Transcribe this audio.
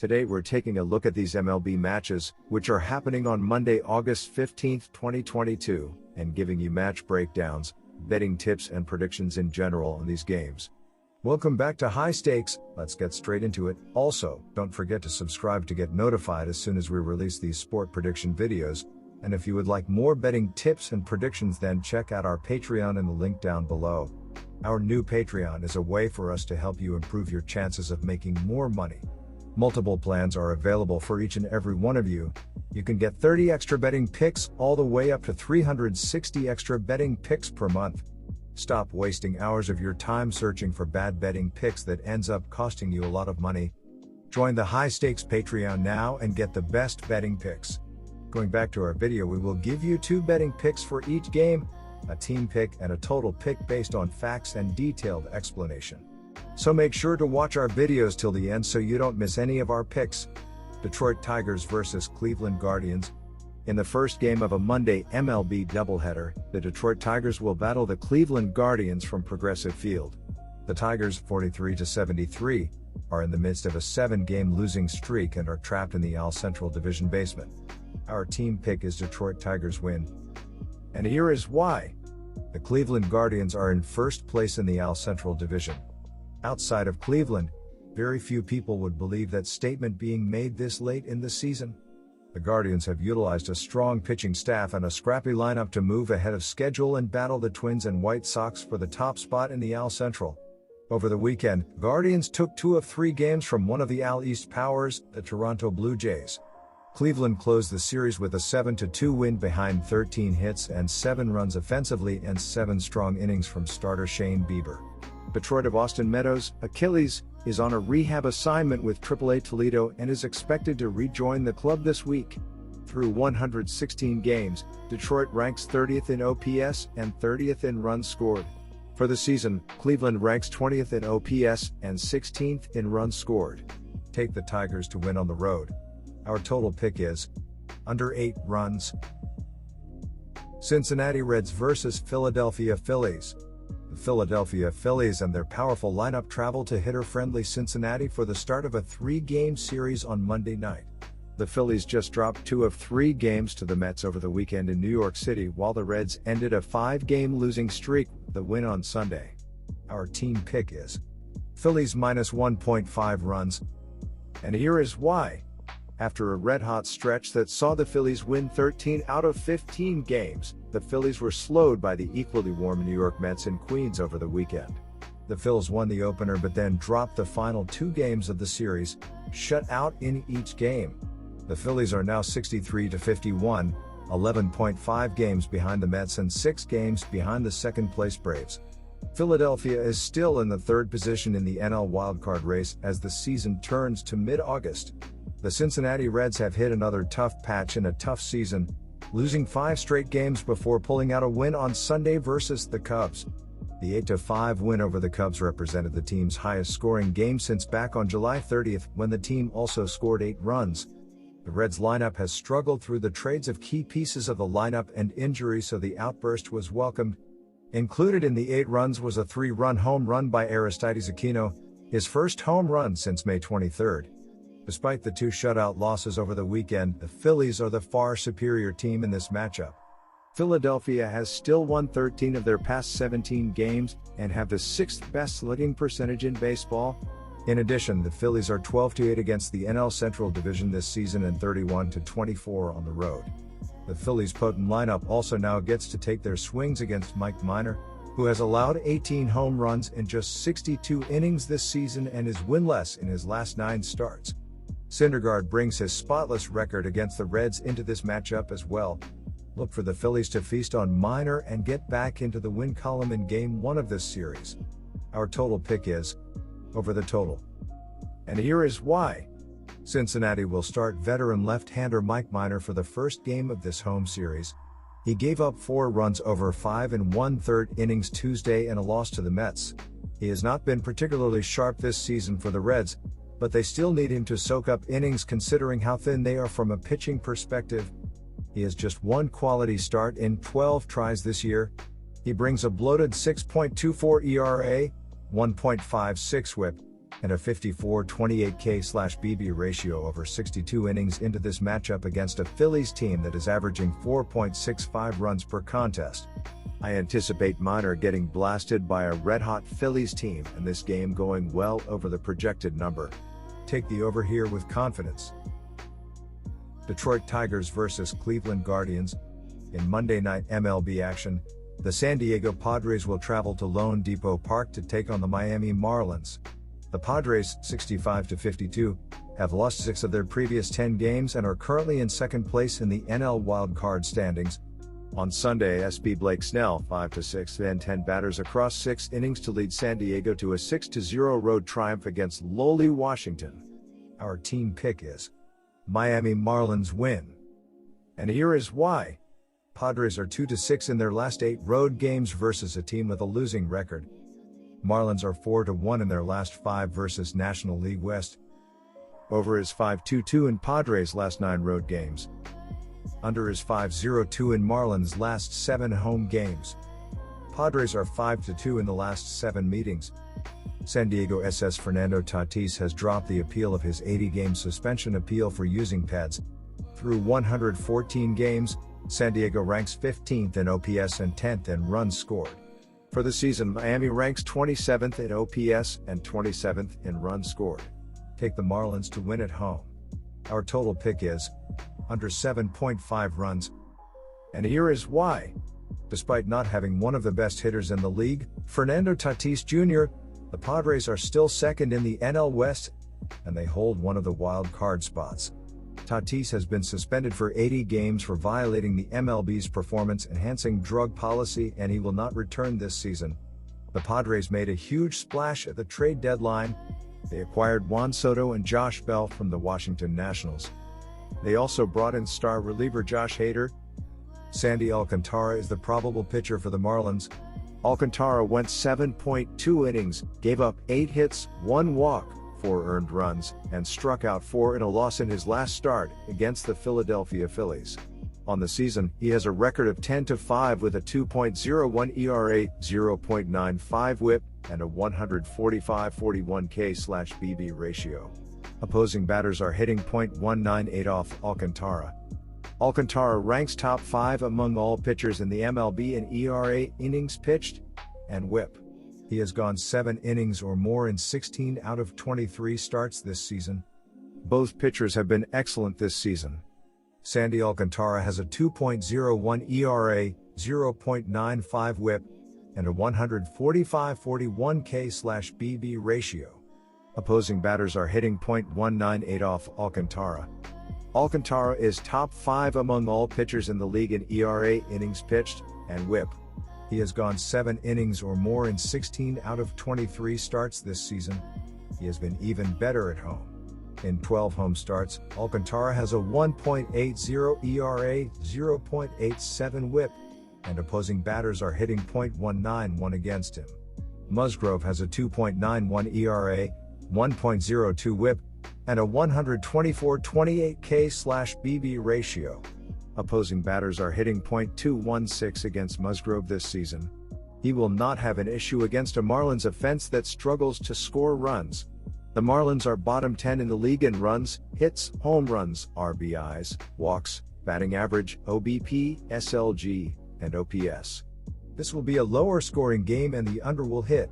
Today we're taking a look at these MLB matches, which are happening on Monday, August 15, 2022, and giving you match breakdowns, betting tips and predictions in general on these games. Welcome back to High Stakes. Let's get straight into it. Also, don't forget to subscribe to get notified as soon as we release these sport prediction videos. And if you would like more betting tips and predictions, then check out our Patreon in the link down below. Our new Patreon is a way for us to help you improve your chances of making more money. Multiple plans are available for each and every one of you. You can get 30 extra betting picks all the way up to 360 extra betting picks per month. Stop wasting hours of your time searching for bad betting picks that ends up costing you a lot of money. Join the High Stakes Patreon now and get the best betting picks. Going back to our video, we will give you 2 betting picks for each game, a team pick and a total pick based on facts and detailed explanation. So make sure to watch our videos till the end so you don't miss any of our picks. Detroit Tigers versus Cleveland Guardians. In the first game of a Monday MLB doubleheader, the Detroit Tigers will battle the Cleveland Guardians from Progressive Field. The Tigers, 43-73, are in the midst of a 7-game losing streak and are trapped in the AL Central Division basement. Our team pick is Detroit Tigers win. And here is why. The Cleveland Guardians are in first place in the AL Central Division. Outside of Cleveland, very few people would believe that statement being made this late in the season. The Guardians have utilized a strong pitching staff and a scrappy lineup to move ahead of schedule and battle the Twins and White Sox for the top spot in the AL Central. Over the weekend, Guardians took 2 of 3 games from one of the AL East powers, the Toronto Blue Jays. Cleveland closed the series with a 7-2 win behind 13 hits and 7 runs offensively and 7 strong innings from starter Shane Bieber. Detroit of Austin Meadows, Achilles, is on a rehab assignment with AAA Toledo and is expected to rejoin the club this week. Through 116 games, Detroit ranks 30th in OPS and 30th in runs scored. For the season, Cleveland ranks 20th in OPS and 16th in runs scored. Take the Tigers to win on the road. Our total pick is under 8 runs. Cincinnati Reds versus Philadelphia Phillies. The Philadelphia Phillies and their powerful lineup travel to hitter-friendly Cincinnati for the start of a 3-game series on Monday night. The Phillies just dropped 2 of 3 games to the Mets over the weekend in New York City, while the Reds ended a 5-game losing streak with the win on Sunday. Our team pick is Phillies minus 1.5 runs. And here is why. After a red-hot stretch that saw the Phillies win 13 out of 15 games, the Phillies were slowed by the equally warm New York Mets in Queens over the weekend. The Phils won the opener but then dropped the final 2 games of the series, shut out in each game. The Phillies are now 63-51, 11.5 games behind the Mets and 6 games behind the second-place Braves. Philadelphia is still in the 3rd position in the NL wildcard race as the season turns to mid-August. The Cincinnati Reds have hit another tough patch in a tough season, losing 5 straight games before pulling out a win on Sunday versus the Cubs. The 8-5 win over the Cubs represented the team's highest scoring game since back on July 30th, when the team also scored 8 runs. The Reds lineup has struggled through the trades of key pieces of the lineup and injury, so the outburst was welcomed. Included in the 8 runs was a 3-run home run by Aristides Aquino, his first home run since May 23rd. Despite the 2 shutout losses over the weekend, the Phillies are the far superior team in this matchup. Philadelphia has still won 13 of their past 17 games and have the 6th best hitting percentage in baseball. In addition, the Phillies are 12-8 against the NL Central Division this season and 31-24 on the road. The Phillies' potent lineup also now gets to take their swings against Mike Minor, who has allowed 18 home runs in just 62 innings this season and is winless in his last 9 starts. Syndergaard brings his spotless record against the Reds into this matchup as well. Look for the Phillies to feast on Minor and get back into the win column in Game 1 of this series. Our total pick is over the total. And here is why. Cincinnati will start veteran left-hander Mike Minor for the first game of this home series. He gave up 4 runs over 5 1/3 innings Tuesday in a loss to the Mets. He has not been particularly sharp this season for the Reds, but they still need him to soak up innings considering how thin they are from a pitching perspective. He has just 1 quality start in 12 tries this year. He brings a bloated 6.24 ERA, 1.56 WHIP, and a 54-28 K/BB ratio over 62 innings into this matchup against a Phillies team that is averaging 4.65 runs per contest. I anticipate Minor getting blasted by a red-hot Phillies team and this game going well over the projected number. Take the over here with confidence. Detroit Tigers vs. Cleveland Guardians. In Monday night MLB action, the San Diego Padres will travel to Lone Depot Park to take on the Miami Marlins. The Padres, 65-52, have lost 6 of their previous 10 games and are currently in second place in the NL wildcard standings. On Sunday, SB Blake Snell, 5-6, then 10 batters across 6 innings to lead San Diego to a 6-0 road triumph against lowly Washington. Our team pick is Miami Marlins win. And here is why. Padres are 2-6 in their last 8 road games versus a team with a losing record. Marlins are 4-1 in their last 5 versus National League West. Over is 5-2 in Padres' last 9 road games. Under is 5-0 in Marlins' last 7 home games. Padres are 5-2 in the last 7 meetings. San Diego SS Fernando Tatis has dropped the appeal of his 80-game suspension appeal for using pads. Through 114 games, San Diego ranks 15th in OPS and 10th in runs scored. For the season, Miami ranks 27th in OPS and 27th in runs scored. Take the Marlins to win at home. Our total pick is under 7.5 runs. And here is why. Despite not having one of the best hitters in the league, Fernando Tatis Jr., the Padres are still second in the NL West, and they hold one of the wild card spots. Tatis has been suspended for 80 games for violating the MLB's performance-enhancing drug policy, and he will not return this season. The Padres made a huge splash at the trade deadline. They acquired Juan Soto and Josh Bell from the Washington Nationals. They also brought in star reliever Josh Hader. Sandy Alcantara is the probable pitcher for the Marlins. Alcantara went 7.2 innings, gave up 8 hits, 1 walk, 4 earned runs, and struck out 4 in a loss in his last start against the Philadelphia Phillies. On the season, he has a record of 10-5 with a 2.01 ERA, 0.95 WHIP, and a 145-41 K/BB ratio. Opposing batters are hitting .198 off Alcantara. Alcantara ranks top 5 among all pitchers in the MLB in ERA, innings pitched, and WHIP. He has gone 7 innings or more in 16 out of 23 starts this season. Both pitchers have been excellent this season. Sandy Alcantara has a 2.01 ERA, 0.95 WHIP, and a 145-41 K/BB ratio. Opposing batters are hitting .198 off Alcantara. Alcantara is top 5 among all pitchers in the league in ERA, innings pitched, and WHIP. He has gone 7 innings or more in 16 out of 23 starts this season. He has been even better at home. In 12 home starts, Alcantara has a 1.80 ERA, 0.87 WHIP, and opposing batters are hitting .191 against him. Musgrove has a 2.91 ERA, 1.02 WHIP, and a 124-28 K/BB ratio. Opposing batters are hitting .216 against Musgrove this season. He will not have an issue against a Marlins offense that struggles to score runs. The Marlins are bottom 10 in the league in runs, hits, home runs, RBIs, walks, batting average, OBP, SLG, and OPS. This will be a lower scoring game and the under will hit.